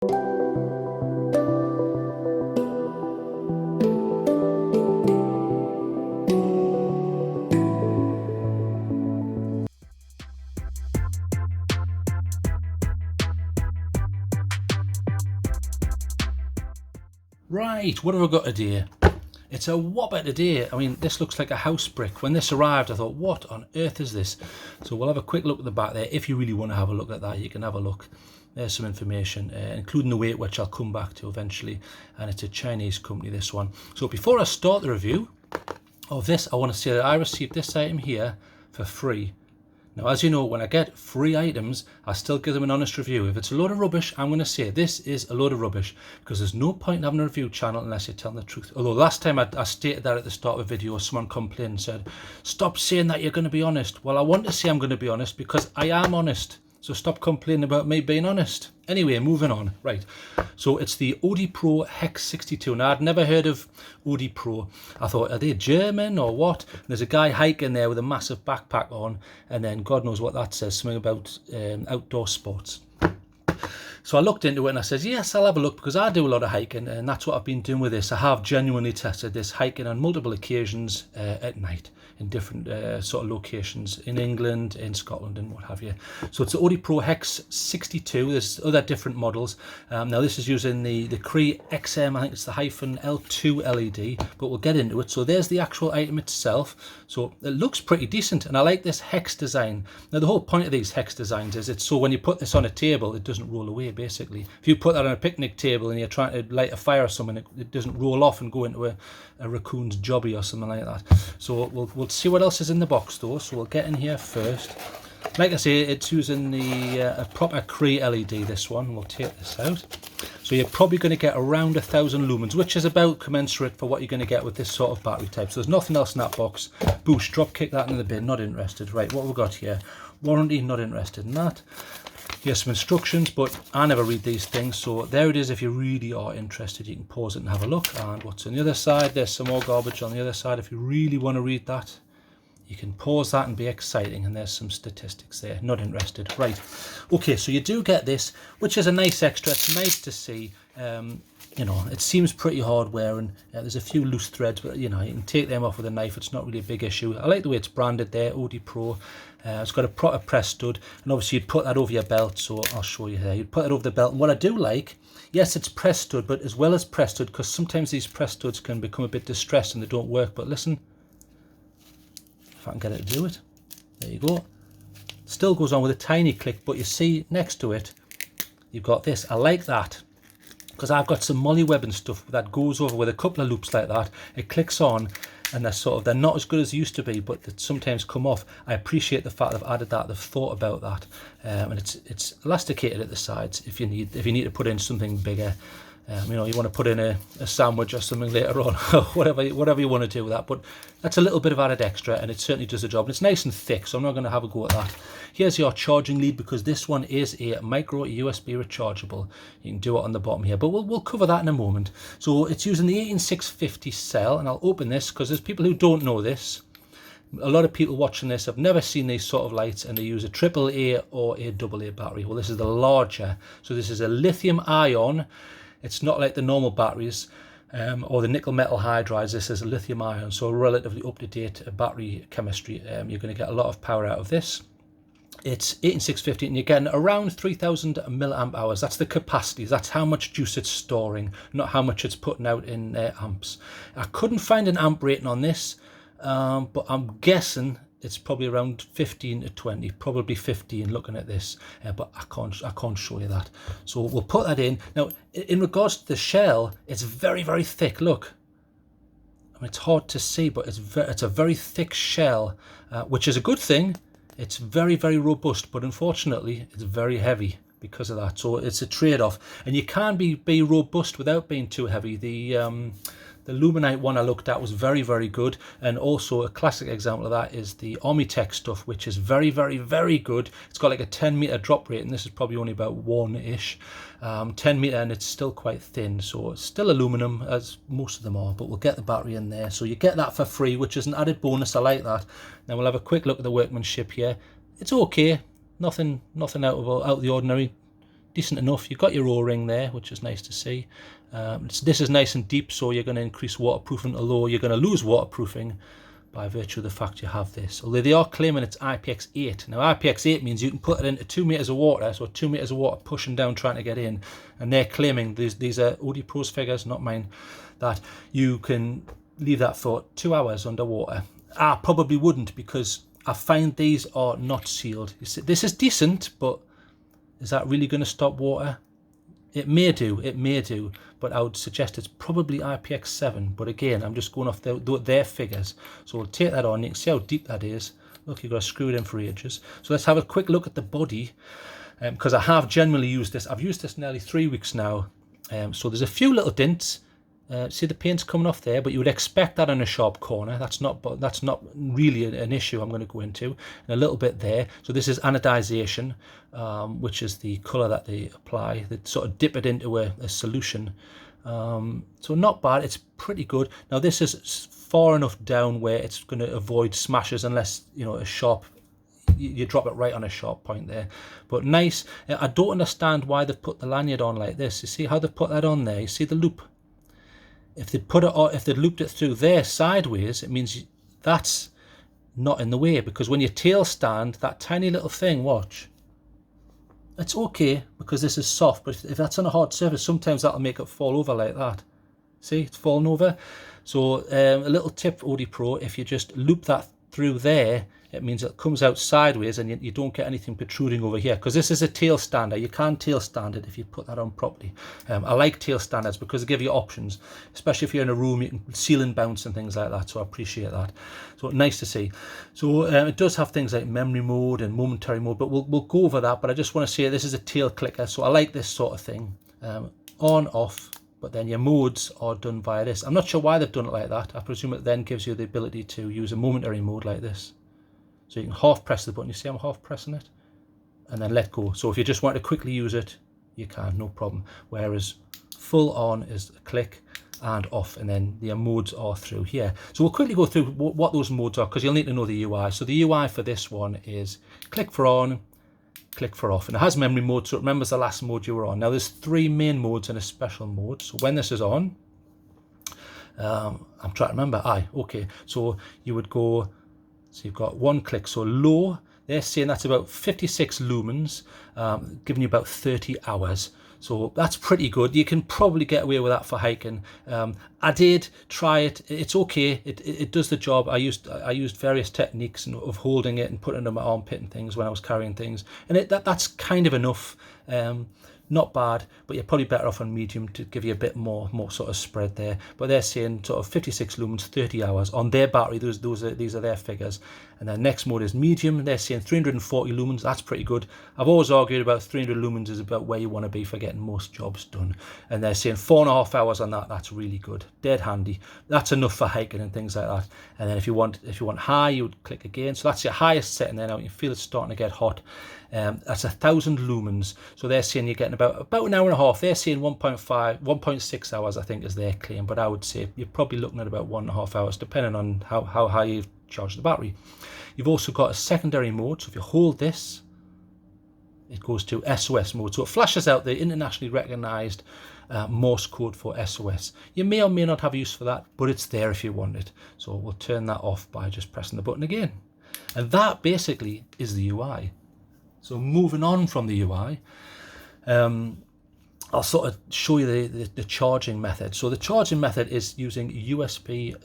Right, what have I got today? It's a whopper today. I mean, this looks like a house brick. When this arrived, I thought, what on earth is this? So we'll have a quick look at the back there. If you really want to have a look at that, you can have a look. There's some information, including the weight, which I'll come back to eventually. And it's a Chinese company, this one. So before I start the review of this, I want to say that I received this item here for free. Now, as you know, when I get free items, I still give them an honest review. If it's a load of rubbish, I'm going to say this is a load of rubbish, because there's no point in having a review channel unless you're telling the truth. Although last time I stated that at the start of a video, someone complained and said, stop saying that you're going to be honest. Well, I want to say I'm going to be honest because I am honest. So stop complaining about me being honest. Anyway, moving on. Right. So it's the Odepro hex62. Now, I'd never heard of Odepro. I thought, are they German or what? And there's a guy hiking there with a massive backpack on. And then God knows what that says. Something about outdoor sports. So I looked into it and I said, yes, I'll have a look, because I do a lot of hiking, and that's what I've been doing with this. I have genuinely tested this hiking on multiple occasions at night in different sort of locations in England, in Scotland and what have you. So it's the Odepro hex62. There's other different models. Now this is using the Cree XM, I think it's the -L2 LED, but we'll get into it. So there's the actual item itself. So it looks pretty decent, and I like this hex design. Now the whole point of these hex designs is it's so when you put this on a table, it doesn't roll away. Basically, if you put that on a picnic table and you're trying to light a fire or something, it doesn't roll off and go into a raccoon's jobby or something like that. So we'll see what else is in the box though. So we'll get in here first. Like I say, it's using the a proper Cree LED, this one. We'll take this out. So you're probably going to get around 1,000 lumens, which is about commensurate for what you're going to get with this sort of battery type. So there's nothing else in that box. Boosh, drop kick that in the bin, not interested. Right, what have we got here? Warranty, not interested in that. Here's some instructions, but I never read these things, so there it is. If you really are interested, you can pause it and have a look. And what's on the other side? There's some more garbage on the other side. If you really want to read that, you can pause that and be exciting, and there's some statistics there. Not interested. Right, okay, so you do get this, which is a nice extra. It's nice to see. You know, it seems pretty hard wearing. There's a few loose threads, but you know, you can take them off with a knife. It's not really a big issue. I like the way it's branded there, Odepro. It's got a proper press stud, and obviously you'd put that over your belt. So I'll show you here. You'd put it over the belt. And what I do like, yes, it's press stud, but as well as press stud, because sometimes these press studs can become a bit distressed and they don't work. But listen, if I can get it to do it, there you go. Still goes on with a tiny click, but you see next to it, you've got this. I like that, because I've got some molly webbing stuff that goes over with a couple of loops like that. It clicks on, and they're not as good as they used to be, but they sometimes come off. I appreciate the fact they've added that, they've thought about that, and it's elasticated at the sides if you need to put in something bigger. You know, you want to put in a sandwich or something later on, whatever you want to do with that. But that's a little bit of added extra, and it certainly does the job. And it's nice and thick, so I'm not going to have a go at that. Here's your charging lead, because this one is a micro USB rechargeable. You can do it on the bottom here, but we'll cover that in a moment. So it's using the 18650 cell, and I'll open this because there's people who don't know this. A lot of people watching this have never seen these sort of lights, and they use a AAA or a AA battery. Well, this is the larger, so this is a lithium ion. It's not like the normal batteries or the nickel metal hydrides. This is a lithium ion, so a relatively up-to-date battery chemistry. You're going to get a lot of power out of this. It's 18650, and you're getting around 3000 milliamp hours. That's the capacity. That's how much juice it's storing, not how much it's putting out in amps. I couldn't find an amp rating on this, but I'm guessing it's probably around 15 to 20, probably 15 looking at this, but I can't show you that. So we'll put that in. Now, in regards to the shell, it's very, very thick. Look, I mean, it's hard to see, but it's a very thick shell, which is a good thing. It's very, very robust, but unfortunately, it's very heavy because of that. So it's a trade-off, and you can be robust without being too heavy. The Luminite one I looked at was very, very good, and also a classic example of that is the Armitech stuff, which is very, very, very good. It's got like a 10-meter drop rate, and this is probably only about 1-ish, 10-meter, and it's still quite thin, so it's still aluminum, as most of them are, but we'll get the battery in there. So you get that for free, which is an added bonus. I like that. Now we'll have a quick look at the workmanship here. It's okay, nothing out of the ordinary. decent enough. You've got your O-ring there, which is nice to see. This is nice and deep, so you're going to increase waterproofing, although you're going to lose waterproofing by virtue of the fact you have this. Although they are claiming it's IPX8. Now IPX8 means you can put it into 2 meters of water, so 2 meters of water pushing down trying to get in, and they're claiming, these are Odepro's figures, not mine, that you can leave that for 2 hours underwater. I probably wouldn't, because I find these are not sealed. You see, this is decent, but is that really going to stop water? It may do, but I would suggest it's probably IPX7. But again, I'm just going off their figures. So we'll take that on. You can see how deep that is. Look, you've got to screw it in for ages. So let's have a quick look at the body, because I have generally used this. I've used this nearly 3 weeks now. So there's a few little dints. See the paint's coming off there, but you would expect that on a sharp corner. That's not really an issue I'm going to go into. And a little bit there. So this is anodization, which is the colour that they apply. They sort of dip it into a solution. So not bad. It's pretty good. Now this is far enough down where it's going to avoid smashes, unless a sharp. You drop it right on a sharp point there. But nice. I don't understand why they've put the lanyard on like this. You see how they've put that on there? You see the loop? If they put it on, if they looped it through there sideways, it means that's not in the way, because when you tail stand, that tiny little thing, watch, it's okay because this is soft, but if that's on a hard surface, sometimes that'll make it fall over like that. See, it's falling over. So a little tip, Odepro, if you just loop that through there, it means it comes out sideways and you don't get anything protruding over here, because this is a tail stander. You can't tail stand it if you put that on properly. I like tail standards because they give you options, especially if you're in a room, you can seal and bounce and things like that, so I appreciate that. So nice to see. So it does have things like memory mode and momentary mode, but we'll go over that. But I just want to say this is a tail clicker, so I like this sort of thing. On, off, but then your modes are done via this. I'm not sure why they've done it like that. I presume it then gives you the ability to use a momentary mode like this. So you can half press the button. You see I'm half pressing it, and then let go. So if you just want to quickly use it, you can, no problem. Whereas full on is a click and off, and then the modes are through here. So we'll quickly go through what those modes are, because you'll need to know the UI. So the UI for this one is click for on, click for off, and it has memory mode, so it remembers the last mode you were on. Now there's 3 main modes and a special mode. So when this is on, I'm trying to remember. Okay. So you would go. So you've got 1 click, so low, they're saying that's about 56 lumens, giving you about 30 hours. So that's pretty good. You can probably get away with that for hiking. I did try it. It's okay. It does the job. I used various techniques of holding it and putting it in my armpit and things when I was carrying things. And that's kind of enough. Not bad, but you're probably better off on medium to give you a bit more sort of spread there. But they're saying sort of 56 lumens, 30 hours on their battery. These are their figures. And then next mode is medium. They're saying 340 lumens. That's pretty good. I've always argued about 300 lumens is about where you want to be for getting most jobs done. And they're saying 4.5 hours on that. That's really good. Dead handy. That's enough for hiking and things like that. And then if you want high, you would click again. So that's your highest setting there. Now you feel it's starting to get hot. That's 1,000 lumens. So they're saying you're getting about an hour and a half. They're saying 1.6 hours, I think, is their claim. But I would say you're probably looking at about 1.5 hours, depending on how high you've charged the battery. You've also got a secondary mode. So if you hold this, it goes to SOS mode. So it flashes out the internationally recognized Morse code for SOS. You may or may not have use for that, but it's there if you want it. So we'll turn that off by just pressing the button again. And that basically is the UI. So moving on from the UI, I'll sort of show you the charging method. So the charging method is using USB,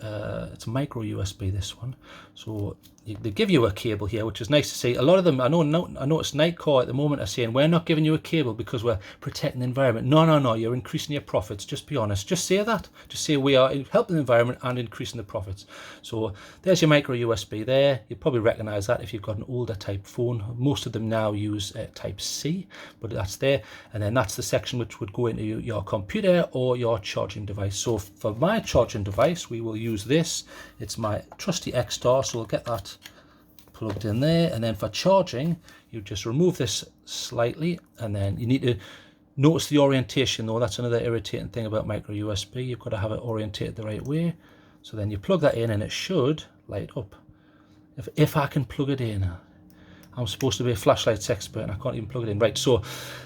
it's micro USB, this one. So they give you a cable here, which is nice to see. A lot of them, I noticed Nightcore at the moment are saying, we're not giving you a cable because we're protecting the environment. No, you're increasing your profits. Just be honest. Just say that. Just say we are helping the environment and increasing the profits. So there's your micro USB there. You probably recognize that if you've got an older type phone. Most of them now use type C, but that's there. And then that's the section which would go into your computer or your charging device. So for my charging device, we will use this. It's my trusty X-Star, so we'll get that plugged in there. And then for charging, you just remove this slightly, and then you need to notice the orientation though. That's another irritating thing about micro USB. You've got to have it orientated the right way. So then you plug that in and it should light up. If I can plug it in. I'm supposed to be a flashlights expert and I can't even plug it in. Right, so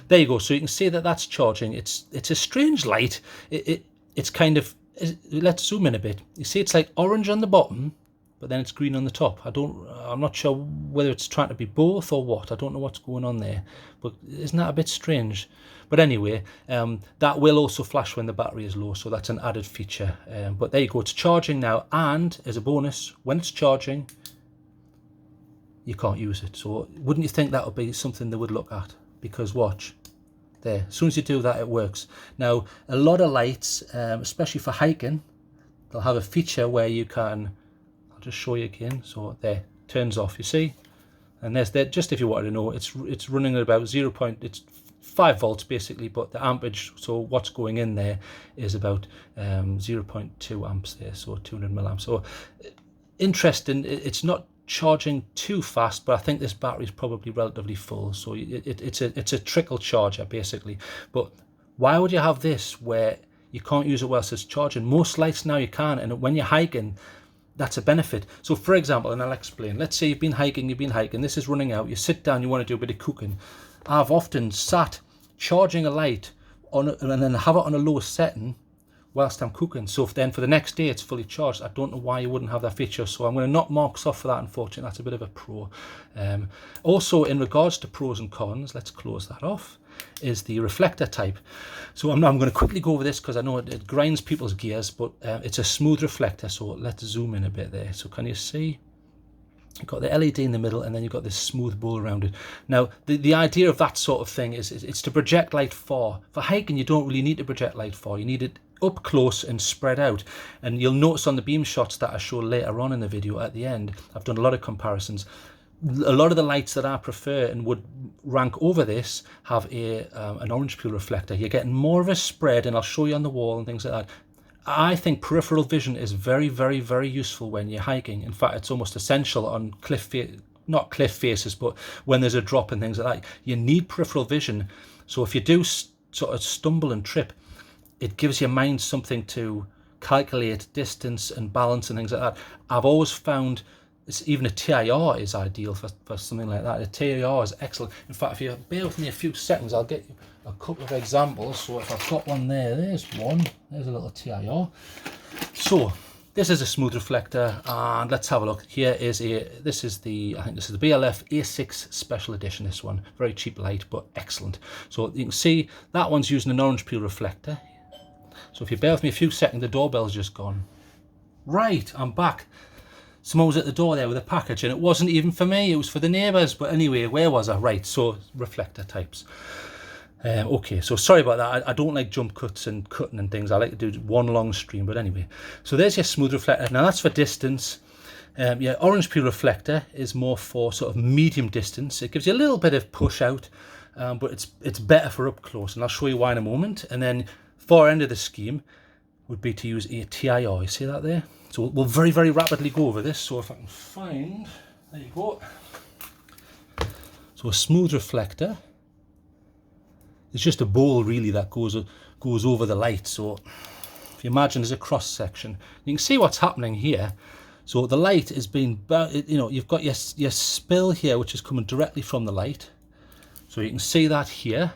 there you go. So you can see that that's charging. It's a strange light. It's kind of, let's zoom in a bit. You see it's like orange on the bottom, but then it's green on the top. I'm not sure whether it's trying to be both or what. I don't know what's going on there, but isn't that a bit strange? But anyway, that will also flash when the battery is low, so that's an added feature. But there you go, it's charging now, and as a bonus, when it's charging, you can't use it. So wouldn't you think that would be something they would look at? Because watch, there, as soon as you do that, it works. Now, a lot of lights, especially for hiking, they'll have a feature where you can, I'll just show you again. So there, turns off, you see? And there's there, just if you wanted to know, it's running at about it's 5 volts basically, but the ampage, so what's going in there is about 0.2 amps there, so 200 milliamps. So interesting, it's not charging too fast, but I think this battery is probably relatively full, so it's a trickle charger basically. But why would you have this where you can't use it whilst it's charging? Most lights now you can, and when you're hiking, that's a benefit. So for example, and I'll explain, let's say you've been hiking, this is running out, you sit down, you want to do a bit of cooking. I've often sat charging a light on and then have it on a low setting whilst I'm cooking. So then for the next day it's fully charged. I don't know why you wouldn't have that feature, so I'm going to knock marks off for that. Unfortunately, that's a bit of a pro. Also, in regards to pros and cons, let's close that off, is the reflector type. So I'm going to quickly go over this because I know it grinds people's gears, but it's a smooth reflector. So let's zoom in a bit there. So can you see? You've got the LED in the middle, and then you've got this smooth bowl around it. Now, the idea of that sort of thing is it's to project light far. For hiking, you don't really need to project light far. You need it up close and spread out. And you'll notice on the beam shots that I show later on in the video at the end, I've done a lot of comparisons. A lot of the lights that I prefer and would rank over this have an orange peel reflector. You're getting more of a spread, and I'll show you on the wall and things like that. I think peripheral vision is very, very, very useful when you're hiking. In fact, it's almost essential on not cliff faces, but when there's a drop and things like that. You need peripheral vision. So if you do sort of stumble and trip, it gives your mind something to calculate distance and balance and things like that. I've always found even a TIR is ideal for something like that. A TIR is excellent. In fact, if you bear with me a few seconds, I'll get you a couple of examples. So if I've got one there's one. There's a little TIR. So this is a smooth reflector, and let's have a look. Here is I think this is the BLF A6 Special Edition. This one, very cheap light, but excellent. So you can see that one's using an orange peel reflector. So if you bear with me a few seconds, the doorbell's just gone. Right, I'm back. Someone was at the door there with a package, and it wasn't even for me, it was for the neighbours. But anyway, where was I? Right, so reflector types. Okay, so sorry about that. I don't like jump cuts and cutting and things. I like to do one long stream, but anyway. So there's your smooth reflector. Now that's for distance. Your orange peel reflector is more for sort of medium distance. It gives you a little bit of push out, but it's better for up close, and I'll show you why in a moment. And then far end of the scheme would be to use a TIR. You see that there? So we'll very, very rapidly go over this. So if I can find, there you go. So a smooth reflector is just a bowl really that goes over the light. So if you imagine there's a cross section, you can see what's happening here. So the light is being, you've got your spill here, which is coming directly from the light. So you can see that here.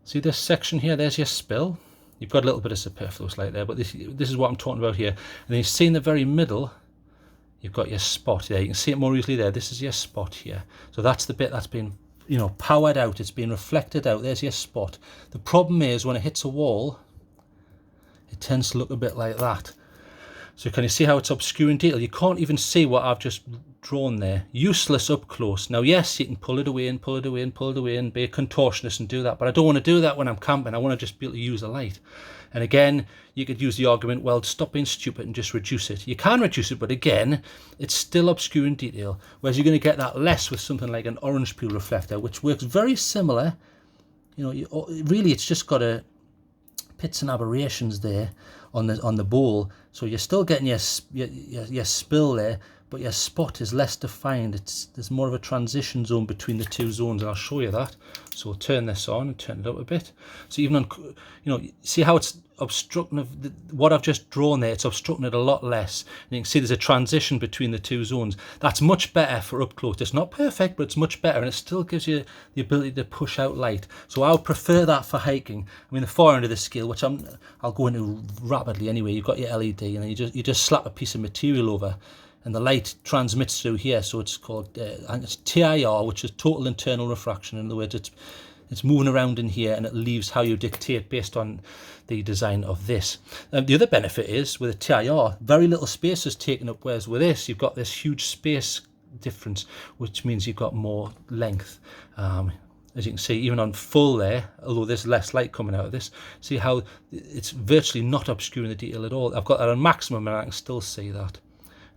See this section here? There's your spill. You've got a little bit of superfluous light there, but this is what I'm talking about here. And then you see in the very middle, you've got your spot there. You can see it more easily there. This is your spot here. So that's the bit that's been, powered out. It's been reflected out. There's your spot. The problem is when it hits a wall, it tends to look a bit like that. So can you see how it's obscuring detail? You can't even see what I've just drawn there. Useless up close. Now, yes, you can pull it away and pull it away and pull it away and be a contortionist and do that, but I don't want to do that when I'm camping. I want to just be able to use a light. And again, you could use the argument, well, stop being stupid and just reduce it. You can reduce it, but again, it's still obscuring detail, whereas you're going to get that less with something like an orange peel reflector, which works very similar. Really, it's just got pits and aberrations there on the bowl, so you're still getting your spill there, but your spot is less defined. There's more of a transition zone between the two zones, and I'll show you that. So we'll turn this on and turn it up a bit. So even on, you know, see how it's obstructing what I've just drawn there, it's obstructing it a lot less. And you can see there's a transition between the two zones. That's much better for up close. It's not perfect, but it's much better, and it still gives you the ability to push out light. So I would prefer that for hiking. I mean, the far end of the scale, which I'll go into rapidly anyway, you've got your LED, and then you just slap a piece of material over, and the light transmits through here. So it's called it's TIR, which is total internal refraction. In other words, it's moving around in here, and it leaves how you dictate based on the design of this. The other benefit is with a TIR, very little space is taken up, whereas with this, you've got this huge space difference, which means you've got more length. As you can see, even on full there, although there's less light coming out of this, see how it's virtually not obscuring the detail at all. I've got that on maximum, and I can still see that.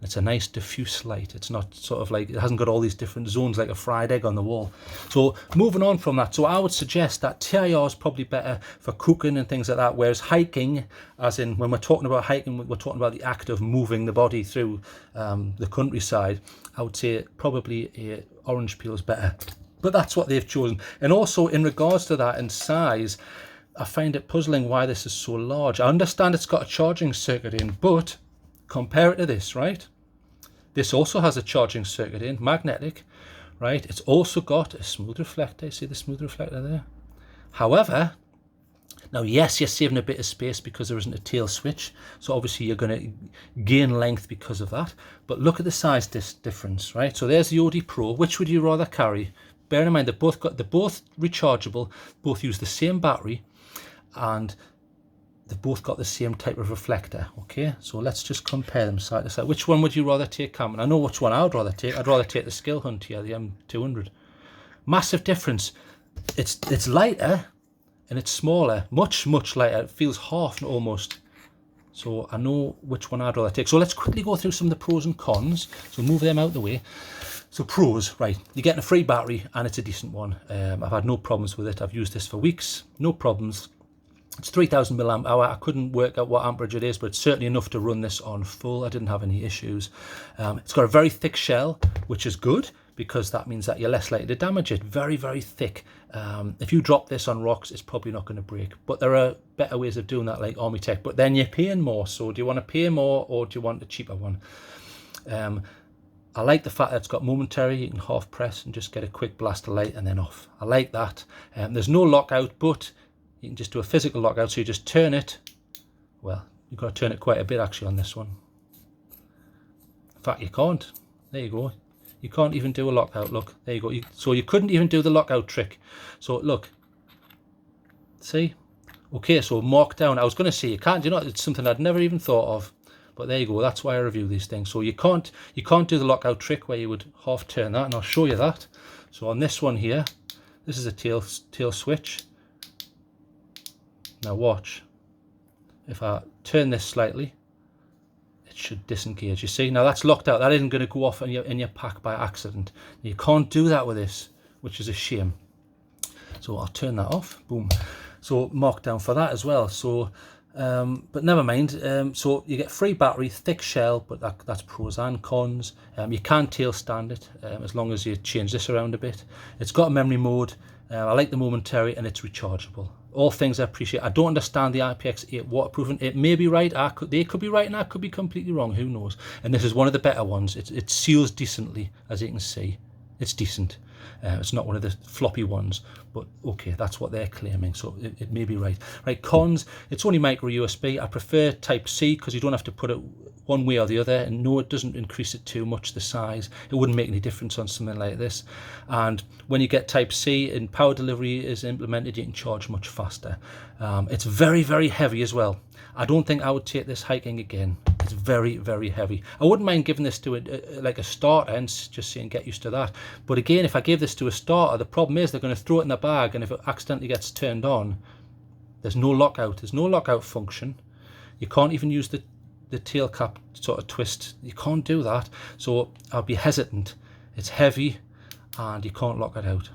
It's a nice diffuse light. It's not sort of like, it hasn't got all these different zones like a fried egg on the wall. So moving on from that, so I would suggest that TIR is probably better for cooking and things like that, whereas hiking, as in when we're talking about hiking, we're talking about the act of moving the body through the countryside, I would say probably a orange peel is better. But that's what they've chosen. And also in regards to that in size, I find it puzzling why this is so large. I understand it's got a charging circuit in, but compare it to this, right? This also has a charging circuit in, magnetic, right? It's also got a smooth reflector. See the smooth reflector there? However, now yes, you're saving a bit of space because there isn't a tail switch. So obviously you're going to gain length because of that. But look at the size difference, right? So there's the Odepro. Which would you rather carry? Bear in mind they're both rechargeable, both use the same battery, and they've both got the same type of reflector. Okay, so let's just compare them side to side. Which one would you rather take, Cameron? I know which one I'd rather take. I'd rather take the Skill Hunt here, the M200. Massive difference. It's lighter and it's smaller, much lighter. It feels half almost. So I know which one I'd rather take. So let's quickly go through some of the pros and cons. So move them out the way. So pros, right, you're getting a free battery and it's a decent one. I've had no problems with it. I've used this for weeks, no problems. It's 3000 milliamp hour. I couldn't work out what amperage it is, but it's certainly enough to run this on full. I didn't have any issues. It's got a very thick shell, which is good because that means that you're less likely to damage it. Very thick. If you drop this on rocks, it's probably not going to break. But there are better ways of doing that, like Army Tech. But then you're paying more. So do you want to pay more or do you want a cheaper one? I like the fact that it's got momentary. You can half press and just get a quick blast of light and then off. I like that. There's no lockout, but you can just do a physical lockout, so you just turn it. Well, you've got to turn it quite a bit actually on this one. In fact, you can't. There you go. You can't even do a lockout. Look, there you go. So you couldn't even do the lockout trick. So look, see? Okay, so mark down. I was going to say you can't. You know, it's something I'd never even thought of. But there you go. That's why I review these things. So you can't do the lockout trick where you would half turn that, and I'll show you that. So on this one here, this is a tail switch. Now watch, if I turn this slightly, it should disengage. You see, now that's locked out. That isn't going to go off in your pack by accident. You can't do that with this, which is a shame. So I'll turn that off, boom. So mark down for that as well. So, but never mind. So you get free battery, thick shell, but that's pros and cons. You can tail stand it as long as you change this around a bit. It's got a memory mode. I like the momentary, and it's rechargeable. All things I appreciate. I don't understand the IPX8 waterproofing. It may be right. They could be right, and I could be completely wrong. Who knows? And this is one of the better ones. It seals decently, as you can see. It's decent. It's not one of the floppy ones, but okay, that's what they're claiming, so it may be right. Right, cons, it's only micro USB. I prefer Type C because you don't have to put it one way or the other, and no, it doesn't increase it too much, the size. It wouldn't make any difference on something like this. And when you get Type C and power delivery is implemented, you can charge much faster. It's very heavy as well. I don't think I would take this hiking again. It's very heavy. I wouldn't mind giving this to like a starter and just saying get used to that. But again, if I give this to a starter, the problem is they're going to throw it in the bag, and if it accidentally gets turned on, there's no lockout. There's no lockout function. You can't even use the tail cap sort of twist. You can't do that. So I'll be hesitant. It's heavy and you can't lock it out.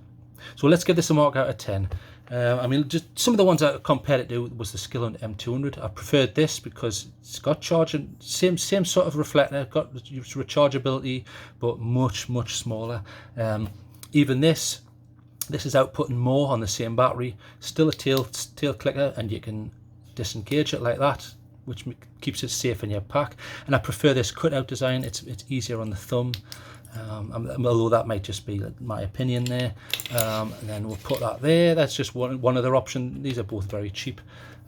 So let's give this a mark out of 10. I mean, just some of the ones I compared it to was the Skillet M200. I preferred this because it's got charging, same sort of reflector, got rechargeability, but much smaller. Even this is outputting more on the same battery. Still a tail clicker, and you can disengage it like that, which keeps it safe in your pack. And I prefer this cutout design. It's easier on the thumb. Although that might just be my opinion there. And then we'll put that there. That's just one other option. These are both very cheap.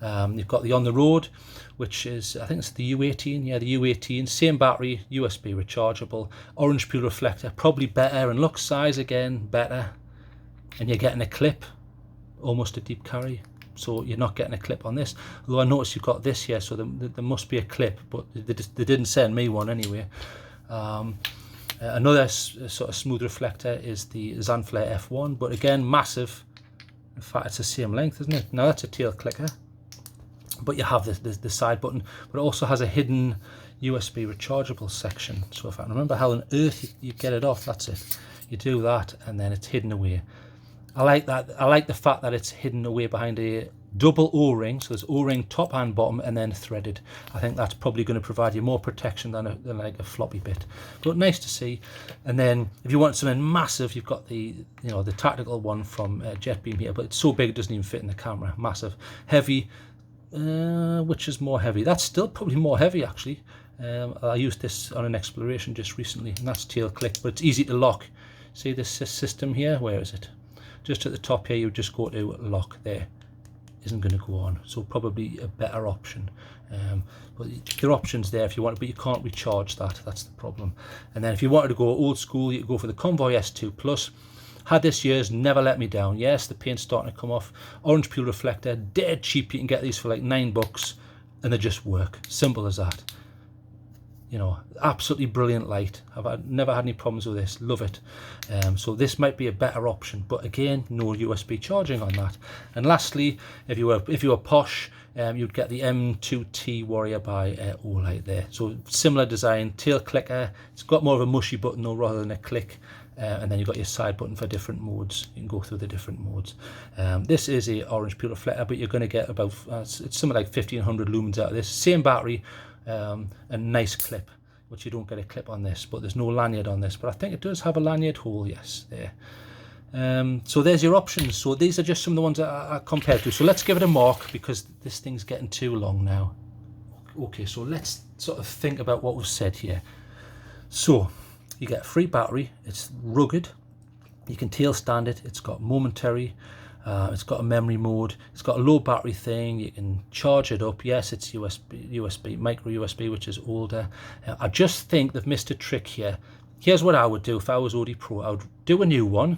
You've got the On the Road, which is, I think it's the U18. Yeah, the U18, same battery, USB rechargeable, orange peel reflector, probably better, and look, size again better, and you're getting a clip, almost a deep carry. So you're not getting a clip on this. Although I noticed you've got this here, so there must be a clip, but they didn't send me one anyway. Another sort of smooth reflector is the Zanflare F1, but again, massive. In fact, it's the same length, isn't it? Now that's a tail clicker, but you have the side button, but it also has a hidden USB rechargeable section. So if I can remember how on earth you get it off, that's it. You do that, and then it's hidden away. I like that. I like the fact that it's hidden away behind a double O-ring, so there's O-ring top and bottom, and then threaded. I think that's probably going to provide you more protection than like a floppy bit, but nice to see. And then if you want something massive, you've got the the tactical one from Jetbeam here, but it's so big it doesn't even fit in the camera. Massive, heavy. Which is more heavy? That's still probably more heavy actually. I used this on an exploration just recently, and that's tail click, but it's easy to lock. See this system here? Where is it? Just at the top here, you just go to lock there. Isn't going to go on, so probably a better option. But there are options there if you want, but you can't recharge that. That's the problem. And then if you wanted to go old school, you could go for the Convoy S2 Plus. Had this year's, never let me down. Yes, the paint's starting to come off. Orange peel reflector, dead cheap. You can get these for like $9, and they just work. Simple as that. Absolutely brilliant light. I've never had any problems with this. Love it. So this might be a better option, but again, no USB charging on that. And lastly, if you were posh, you'd get the M2T Warrior by Olight there. So similar design, tail clicker. It's got more of a mushy button though, rather than a click. And then you've got your side button for different modes. You can go through the different modes. This is a orange peel reflector, but you're going to get about it's something like 1500 lumens out of this. Same battery. A nice clip, which you don't get a clip on this, but there's no lanyard on this, but I think it does have a lanyard hole. Yes, there. So there's your options. So these are just some of the ones that I compared to. So let's give it a mark, because this thing's getting too long now. Okay, so let's sort of think about what was said here. So you get a free battery, it's rugged, you can tail stand it, it's got momentary, it's got a memory mode, it's got a low battery thing, you can charge it up. Yes, it's USB, micro USB, which is older. I just think they've missed a trick here. Here's what I would do if I was Odepro. I would do a new one.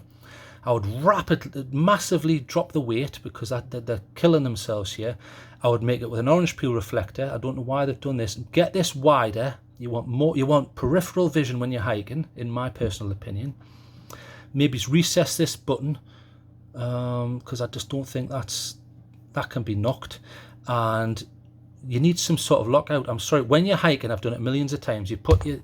I would massively drop the weight, because they're killing themselves here. I would make it with an orange peel reflector. I don't know why they've done this. Get this wider. You want more. You want peripheral vision when you're hiking, in my personal opinion. Maybe recess this button, because I just don't think that can be knocked. And you need some sort of lockout. I'm sorry, when you're hiking, I've done it millions of times, you put your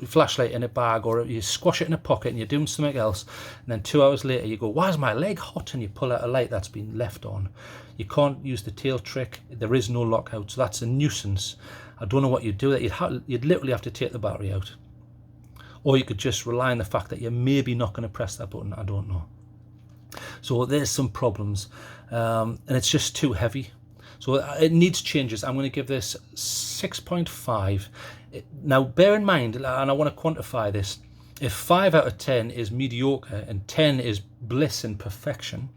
flashlight in a bag, or you squash it in a pocket and you're doing something else, and then 2 hours later you go, why is my leg hot? And you pull out a light that's been left on. You can't use the TrailTrek. There is no lockout, so that's a nuisance. I don't know what you'd do. You'd literally have to take the battery out, or you could just rely on the fact that you're maybe not going to press that button. I don't know. So there's some problems, and it's just too heavy. So it needs changes. I'm going to give this 6.5. Now, bear in mind, and I want to quantify this, if 5 out of 10 is mediocre and 10 is bliss and perfection,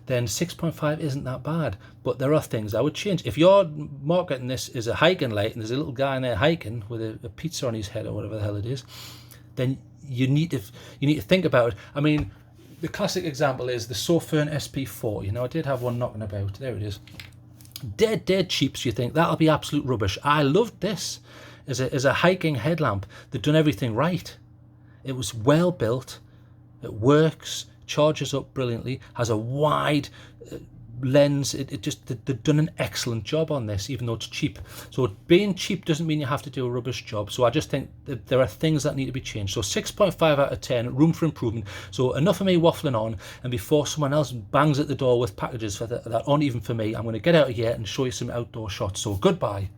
then 6.5 isn't that bad. But there are things I would change. If you're marketing this as a hiking light, and there's a little guy in there hiking with a pizza on his head or whatever the hell it is, then you need to think about it. I mean, the classic example is the Sofern SP4. I did have one knocking about. There it is. Dead cheap, so you think that'll be absolute rubbish. I loved this as a hiking headlamp. They've done everything right. It was well built, it works, charges up brilliantly, has a wide lens, it just, they've done an excellent job on this, even though it's cheap. So being cheap doesn't mean you have to do a rubbish job. So I just think that there are things that need to be changed. So 6.5 out of 10, room for improvement. So enough of me waffling on, and before someone else bangs at the door with packages for that aren't even for me, I'm going to get out of here and show you some outdoor shots. So goodbye.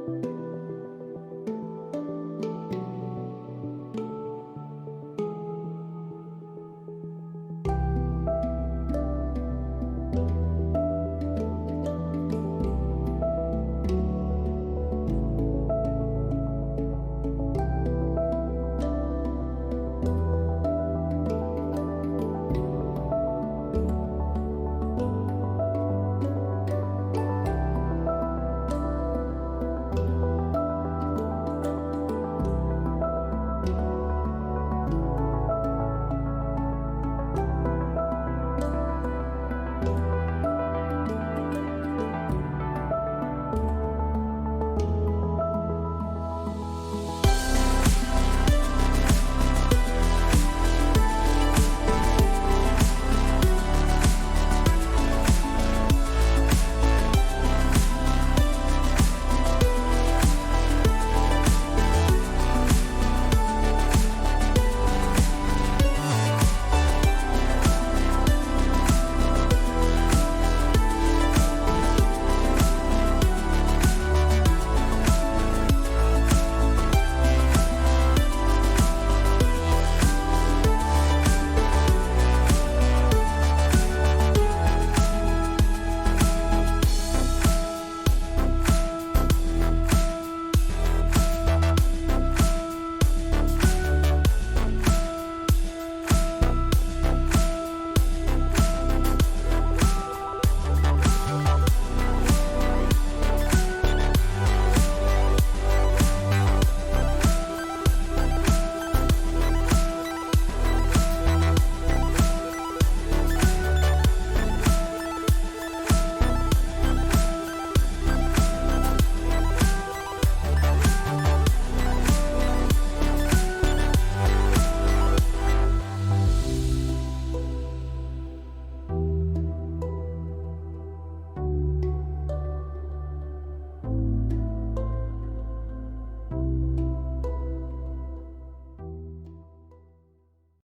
you.